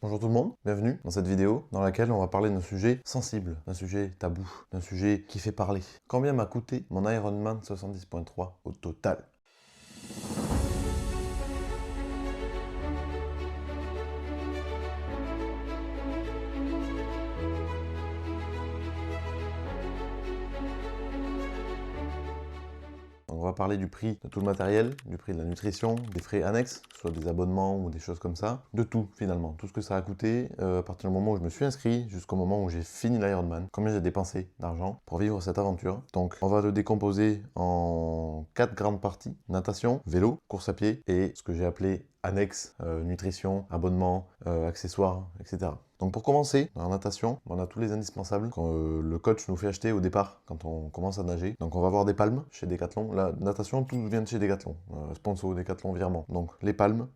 Bonjour tout le monde, bienvenue dans cette vidéo dans laquelle on va parler d'un sujet sensible, d'un sujet tabou, d'un sujet qui fait parler. Combien m'a coûté mon Ironman 70.3 au total? Donc on va parler du prix de tout le matériel, du prix de la nutrition, des frais annexes, soit des abonnements ou des choses comme ça, de tout finalement, tout ce que ça a coûté à partir du moment où je me suis inscrit jusqu'au moment où j'ai fini l'Ironman, combien j'ai dépensé d'argent pour vivre cette aventure. Donc on va le décomposer en 4 grandes parties: natation, vélo, course à pied et ce que j'ai appelé annexe, nutrition, abonnement, accessoires, etc. Donc pour commencer, en natation, on a tous les indispensables que le coach nous fait acheter au départ quand on commence à nager. Donc on va avoir des palmes chez Decathlon. La natation, tout vient de chez Decathlon. Sponsor Decathlon virement. Donc les palmes,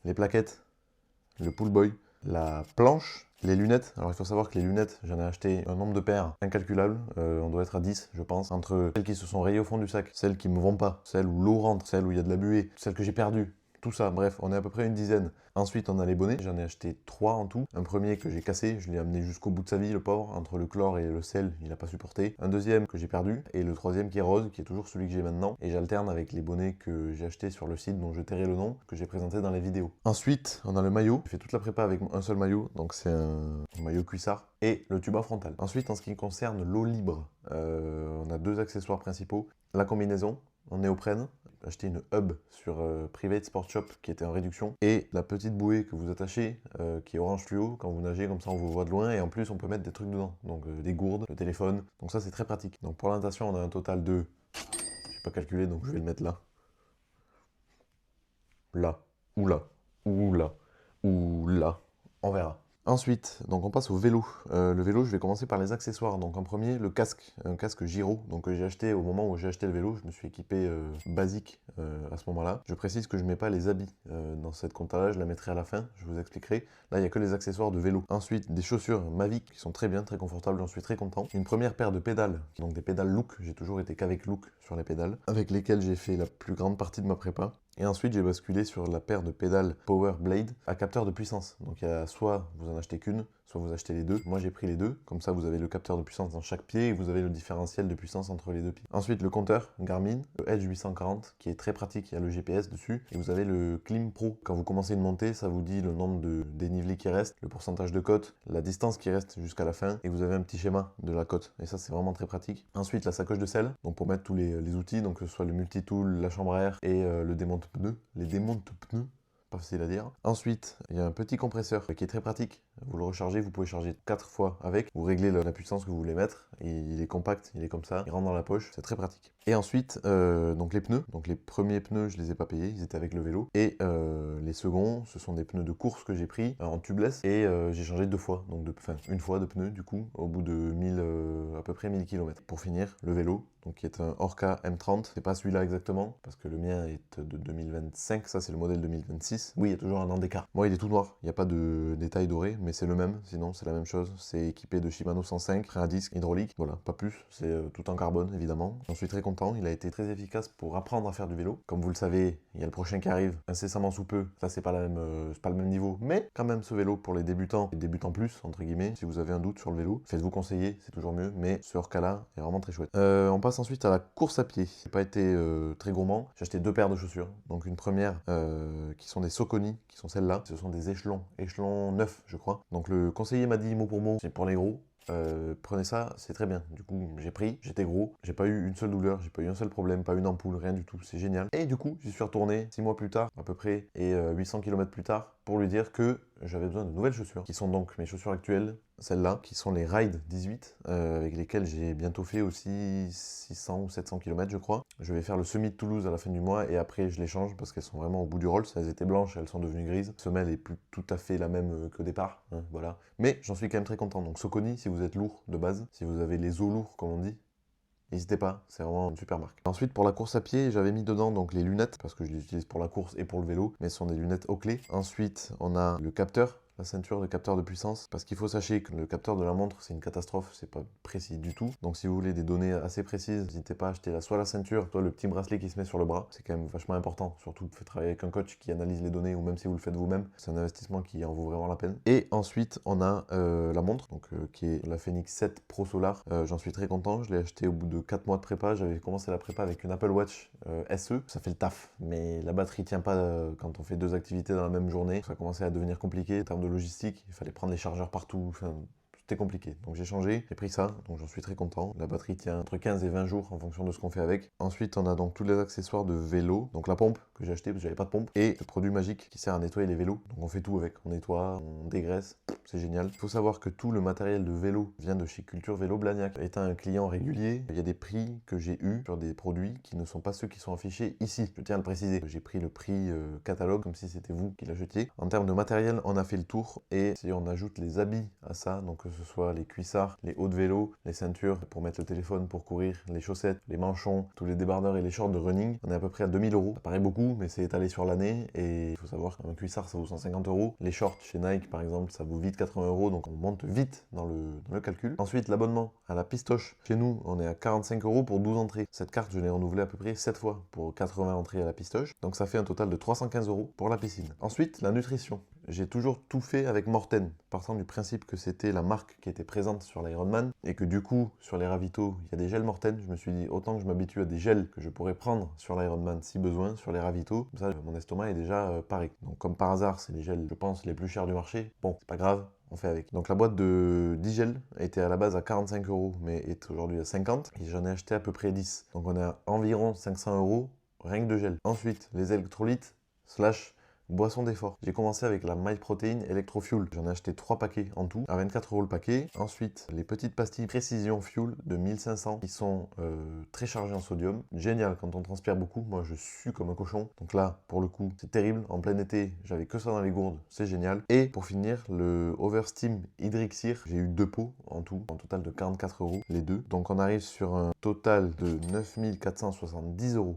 les plaquettes, le pool boy, la planche, les lunettes. Alors il faut savoir que les lunettes, j'en ai acheté un nombre de paires incalculable. On doit être à 10, je pense. Entre celles qui se sont rayées au fond du sac, celles qui me vont pas, celles où l'eau rentre, celles où il y a de la buée, celles que j'ai perdues. Tout ça, bref, on est à peu près une dizaine. Ensuite, on a les bonnets. J'en ai acheté 3 en tout. Un premier que j'ai cassé, je l'ai amené jusqu'au bout de sa vie, le pauvre. Entre le chlore et le sel, il n'a pas supporté. Un deuxième que j'ai perdu. Et le troisième qui est rose, qui est toujours celui que j'ai maintenant. Et j'alterne avec les bonnets que j'ai achetés sur le site dont je tairai le nom, que j'ai présenté dans les vidéos. Ensuite, on a le maillot. J'ai fait toute la prépa avec un seul maillot. Donc c'est un maillot cuissard. Et le tuba frontal. Ensuite, en ce qui concerne l'eau libre, on a 2 accessoires principaux. La combinaison en néoprène, acheté une hub sur Private Sport Shop qui était en réduction, et la petite bouée que vous attachez qui est orange fluo. Quand vous nagez, comme ça on vous voit de loin, et en plus on peut mettre des trucs dedans, donc des gourdes, le téléphone, donc ça c'est très pratique. Donc pour la natation on a un total de, j'ai pas calculé donc je vais le mettre là, ou là, ou là, ou là, on verra. Ensuite, donc on passe au vélo. Le vélo, je vais commencer par les accessoires. Donc en premier, le casque, un casque gyro. Donc que j'ai acheté au moment où j'ai acheté le vélo. Je me suis équipé basique à ce moment-là. Je précise que je mets pas les habits dans cette compta-là. Je la mettrai à la fin. Je vous expliquerai. Là, il n'y a que les accessoires de vélo. Ensuite, des chaussures Mavic qui sont très bien, très confortables. J'en suis très content. Une première paire de pédales, donc des pédales Look. J'ai toujours été qu'avec Look sur les pédales, avec lesquelles j'ai fait la plus grande partie de ma prépa. Et ensuite, j'ai basculé sur la paire de pédales Power Blade à capteur de puissance. Donc il y a soit vous en achetez qu'une, soit vous achetez les deux. Moi j'ai pris les deux, comme ça vous avez le capteur de puissance dans chaque pied et vous avez le différentiel de puissance entre les deux pieds. Ensuite le compteur Garmin, le Edge 840, qui est très pratique, il y a le GPS dessus. Et vous avez le Clim Pro. Quand vous commencez une montée, ça vous dit le nombre de dénivelés qui reste, le pourcentage de côte, la distance qui reste jusqu'à la fin, et vous avez un petit schéma de la côte. Et ça c'est vraiment très pratique. Ensuite la sacoche de selle, donc pour mettre tous les outils, donc que ce soit le multitool, la chambre à air et le démonte-pneus. Les démonte-pneus, pas facile à dire. Ensuite, il y a un petit compresseur qui est très pratique. Vous le rechargez, vous pouvez charger 4 fois avec. Vous réglez la puissance que vous voulez mettre. Et il est compact, il est comme ça, il rentre dans la poche, c'est très pratique. Et ensuite, donc les pneus. Donc les premiers pneus, je les ai pas payés, ils étaient avec le vélo. Et les seconds, ce sont des pneus de course que j'ai pris en tubeless. Et j'ai changé 2 fois, donc une fois de pneus du coup, au bout de 1000, à peu près 1000 km. Pour finir, le vélo, donc qui est un Orca M30. C'est pas celui-là exactement, parce que le mien est de 2025, ça c'est le modèle 2026. Oui, il y a toujours un an d'écart. Moi, il est tout noir, il n'y a pas de détails dorés, mais c'est le même, sinon c'est la même chose. C'est équipé de Shimano 105, frein à disque hydraulique, voilà, pas plus. C'est tout en carbone, évidemment. J'en suis très content, il a été très efficace pour apprendre à faire du vélo. Comme vous le savez, il y a le prochain qui arrive, incessamment sous peu. Ça, c'est pas c'est pas le même niveau, mais quand même ce vélo pour les débutants plus, entre guillemets. Si vous avez un doute sur le vélo, faites-vous conseiller, c'est toujours mieux, mais ce Orca-là est vraiment très chouette. On passe ensuite à la course à pied. J'ai pas été très gourmand. J'ai acheté 2 paires de chaussures. Donc une première qui sont des Saucony, qui sont celles-là. Ce sont des échelons 9 je crois. Donc le conseiller m'a dit mot pour mot, c'est pour les gros. Prenez ça, c'est très bien. Du coup, j'ai pris, j'étais gros, j'ai pas eu une seule douleur, j'ai pas eu un seul problème, pas une ampoule, rien du tout, c'est génial. Et du coup, j'y suis retourné 6 mois plus tard, à peu près, et 800 km plus tard, pour lui dire que j'avais besoin de nouvelles chaussures, qui sont donc mes chaussures actuelles, celles-là, qui sont les Ride 18, avec lesquelles j'ai bientôt fait aussi 600 ou 700 km, je crois. Je vais faire le semi de Toulouse à la fin du mois, et après je les change, parce qu'elles sont vraiment au bout du Rolls. Elles étaient blanches, elles sont devenues grises. La semelle est plus tout à fait la même qu'au départ, hein, voilà. Mais j'en suis quand même très content. Donc Saucony, si vous êtes lourd de base, si vous avez les os lourds, comme on dit, n'hésitez pas, c'est vraiment une super marque. Ensuite, pour la course à pied, j'avais mis dedans donc les lunettes, parce que je les utilise pour la course et pour le vélo, mais ce sont des lunettes Oakley. Ensuite, on a le capteur, la ceinture de capteur de puissance, parce qu'il faut sachez que le capteur de la montre, c'est une catastrophe, c'est pas précis du tout. Donc si vous voulez des données assez précises, n'hésitez pas à acheter soit la ceinture, soit le petit bracelet qui se met sur le bras. C'est quand même vachement important, surtout de travailler avec un coach qui analyse les données, ou même si vous le faites vous-même, c'est un investissement qui en vaut vraiment la peine. Et ensuite, on a la montre, donc, qui est la Fenix 7 Pro Solar. J'en suis très content, je l'ai acheté au bout de 4 mois de prépa. J'avais commencé la prépa avec une Apple Watch SE, ça fait le taf, mais la batterie tient pas quand on fait 2 activités dans la même journée. Ça commençait à devenir compliqué en termes de logistique, il fallait prendre les chargeurs partout, enfin, c'était compliqué. Donc j'ai changé, j'ai pris ça, donc j'en suis très content. La batterie tient entre 15 et 20 jours en fonction de ce qu'on fait avec. Ensuite, on a donc tous les accessoires de vélo, donc la pompe que j'ai acheté parce que j'avais pas de pompe, et le produit magique qui sert à nettoyer les vélos. Donc on fait tout avec, on nettoie, on dégraisse, c'est génial. Il faut savoir que tout le matériel de vélo vient de chez Culture Vélo Blagnac. Étant un client régulier, il y a des prix que j'ai eus sur des produits qui ne sont pas ceux qui sont affichés ici. Je tiens à le préciser. J'ai pris le prix catalogue comme si c'était vous qui l'achetiez. En termes de matériel, on a fait le tour, et si on ajoute les habits à ça, donc que ce soit les cuissards, les hauts de vélo, les ceintures pour mettre le téléphone pour courir, les chaussettes, les manchons, tous les débardeurs et les shorts de running, on est à peu près à 2000 €. Ça paraît beaucoup, mais c'est étalé sur l'année, et il faut savoir qu'un cuissard ça vaut 150 €. Les shorts chez Nike par exemple, ça vaut vite 80 €, donc on monte vite dans le calcul. Ensuite, l'abonnement à la Pistoche. Chez nous, on est à 45 € pour 12 entrées. Cette carte, je l'ai renouvelée à peu près 7 fois pour 80 entrées à la Pistoche, donc ça fait un total de 315 € pour la piscine. Ensuite, la nutrition. J'ai toujours tout fait avec Morten, partant du principe que c'était la marque qui était présente sur l'Ironman, et que du coup, sur les ravitaux, il y a des gels Morten. Je me suis dit, autant que je m'habitue à des gels que je pourrais prendre sur l'Ironman si besoin, sur les ravitaux, comme ça mon estomac est déjà pareil. Donc comme par hasard, c'est les gels, je pense, les plus chers du marché. Bon, c'est pas grave, on fait avec. Donc la boîte de 10 gels était à la base à 45 €, mais est aujourd'hui à 50, et j'en ai acheté à peu près 10. Donc on est à environ 500 € rien que de gel. Ensuite, les électrolytes slash boisson d'effort. J'ai commencé avec la MyProtein Electrofuel. J'en ai acheté 3 paquets en tout, à 24 € le paquet. Ensuite, les petites pastilles Precision Fuel de 1500 qui sont très chargées en sodium. Génial quand on transpire beaucoup. Moi, je sue comme un cochon. Donc là, pour le coup, c'est terrible. En plein été, j'avais que ça dans les gourdes. C'est génial. Et pour finir, le Oversteam Hydrixir. J'ai eu 2 pots en tout, en total de 44 € les deux. Donc on arrive sur un total de 9470 €.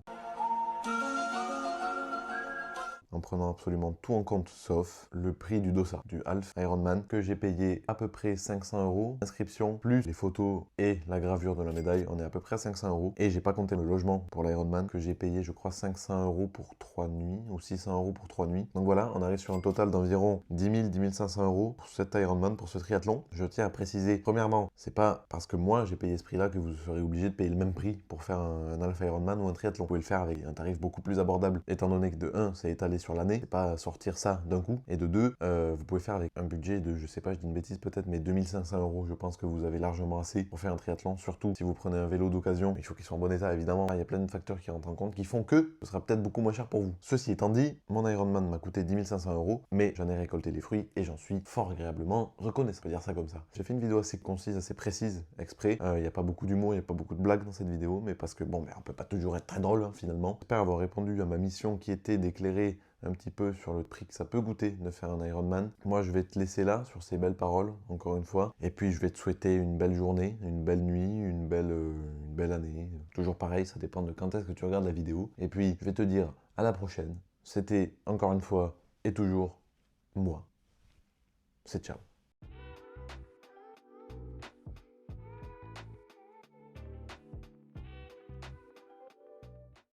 En prenant absolument tout en compte, sauf le prix du dossard, du Half Ironman, que j'ai payé à peu près 500 €. Inscription, plus les photos et la gravure de la médaille, on est à peu près à 500 €. Et j'ai pas compté le logement pour l'Ironman, que j'ai payé, je crois, 500 € pour 3 nuits, ou 600 € pour 3 nuits. Donc voilà, on arrive sur un total d'environ 10 000, 10 500 € pour cet Ironman, pour ce triathlon. Je tiens à préciser, premièrement, c'est pas parce que moi j'ai payé ce prix-là que vous serez obligé de payer le même prix pour faire un Half Ironman ou un triathlon. Vous pouvez le faire avec un tarif beaucoup plus abordable, étant donné que de 1, c'est étalé sur l'année, c'est pas sortir ça d'un coup, et de 2, vous pouvez faire avec un budget de, je sais pas, je dis une bêtise peut-être, mais 2500 €, je pense que vous avez largement assez pour faire un triathlon, surtout si vous prenez un vélo d'occasion. Il faut qu'il soit en bon état évidemment, il y a plein de facteurs qui rentrent en compte qui font que ce sera peut-être beaucoup moins cher pour vous. Ceci étant dit, mon Ironman m'a coûté 10 500 €, mais j'en ai récolté les fruits et j'en suis fort agréablement reconnaissant, on peut dire ça comme ça. J'ai fait une vidéo assez concise, assez précise, exprès. Il n'y a pas beaucoup d'humour, il n'y a pas beaucoup de blagues dans cette vidéo, mais parce que bon, on peut pas toujours être très drôle finalement. J'espère avoir répondu à ma mission qui était d'éclairer un petit peu sur le prix que ça peut goûter de faire un Ironman. Moi, je vais te laisser là, sur ces belles paroles, encore une fois. Et puis, je vais te souhaiter une belle journée, une belle nuit, une belle année. Toujours pareil, ça dépend de quand est-ce que tu regardes la vidéo. Et puis, je vais te dire à la prochaine. C'était, encore une fois, et toujours, moi. C'est ciao.